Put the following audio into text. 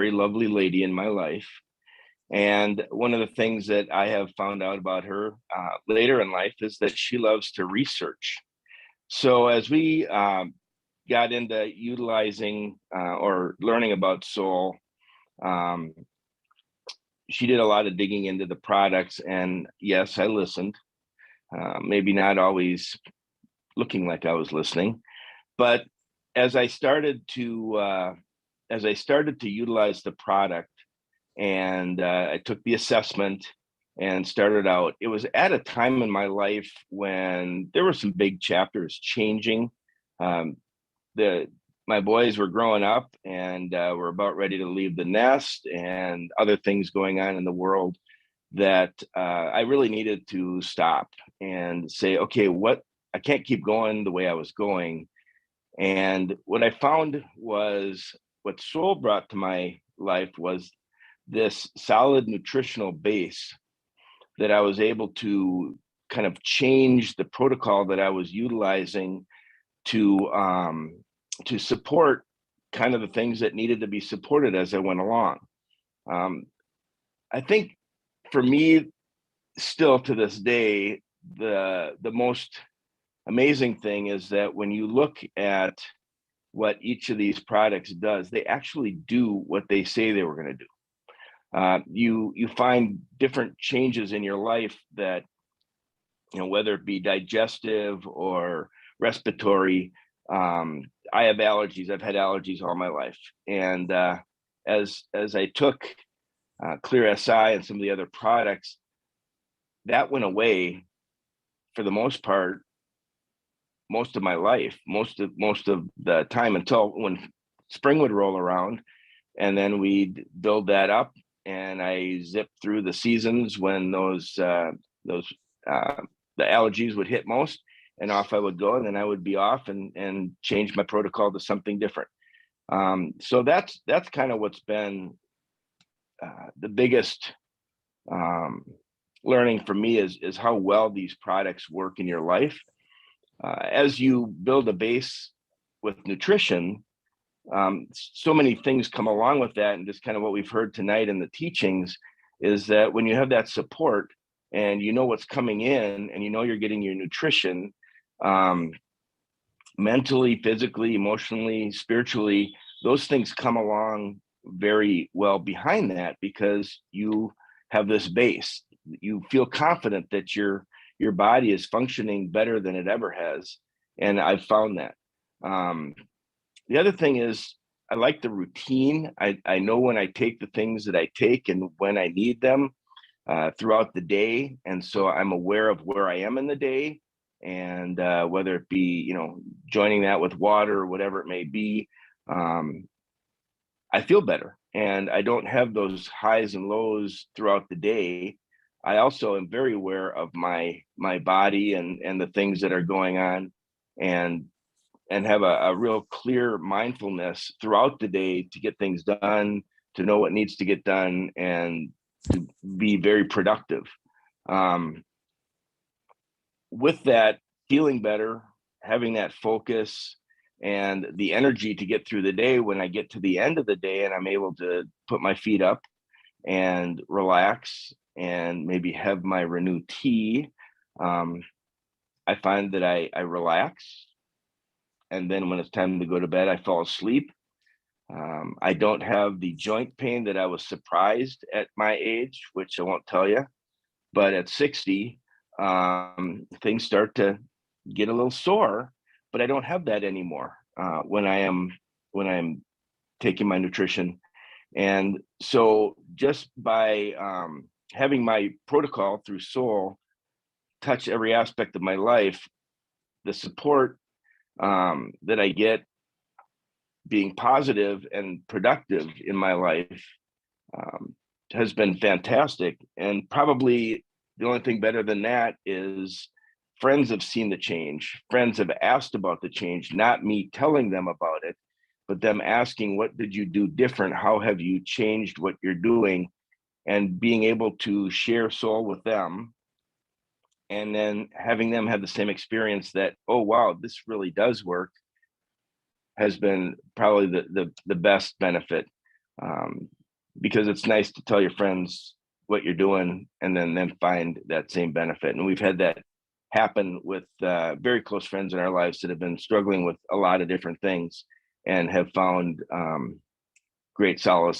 very lovely lady in my life. And one of the things that I have found out about her later in life is that she loves to research. So as we got into utilizing or learning about Soul, um, she did a lot of digging into the products. And yes, I listened, maybe not always looking like I was listening, but as I started to utilize the product, and I took the assessment and started out. It was at a time in my life when there were some big chapters changing. Um, the My boys were growing up and were about ready to leave the nest, and other things going on in the world that I really needed to stop and say, okay, what I can't keep going the way I was going. And what I found was what Soul brought to my life was this solid nutritional base that I was able to kind of change the protocol that I was utilizing to support kind of the things that needed to be supported as I went along. Um, I think for me, still to this day, the most amazing thing is that when you look at what each of these products does, they actually do what they say they were going to do. You find different changes in your life that, whether it be digestive or respiratory. I have allergies. I've had allergies all my life, and as I took Clear Si and some of the other products, that went away for the most part, most of my life, most of the time until when spring would roll around, and then we'd build that up, and I zipped through the seasons when those uh, the allergies would hit most, and off I would go, and then I would be off and change my protocol to something different. So that's kind of what's been the biggest um, learning for me is how well these products work in your life. As you build a base with nutrition, so many things come along with that, and just kind of what we've heard tonight in the teachings is that when you have that support and you know what's coming in and you know you're getting your nutrition, um, mentally, physically, emotionally, spiritually, those things come along very well behind that because you have this base. You feel confident that your body is functioning better than it ever has, and I've found that. Um, the other thing is I like the routine. I know when I take the things that I take and when I need them throughout the day. And so I'm aware of where I am in the day, and whether it be, joining that with water or whatever it may be, um, I feel better and I don't have those highs and lows throughout the day. I also am very aware of my body and the things that are going on, and have a real clear mindfulness throughout the day to get things done, to know what needs to get done, and to be very productive. Um, with that, feeling better, having that focus and the energy to get through the day, when I get to the end of the day and I'm able to put my feet up and relax and maybe have my renewed tea, um, I find that I relax. And then when it's time to go to bed, I fall asleep. I don't have the joint pain that I was surprised at my age, which I won't tell you. But at 60, things start to get a little sore. But I don't have that anymore when I'm taking my nutrition. And so just by having my protocol through Soul touch every aspect of my life, the support that I get being positive and productive in my life um, has been fantastic. And probably the only thing better than that is friends have seen the change. Friends have asked about the change, not me telling them about it, but them asking, what did you do different? How have you changed what you're doing? And being able to share Soul with them, and then having them have the same experience that, oh, wow, this really does work, has been probably the best benefit. um, because it's nice to tell your friends what you're doing and then find that same benefit. And we've had that happen with very close friends in our lives that have been struggling with a lot of different things and have found great solace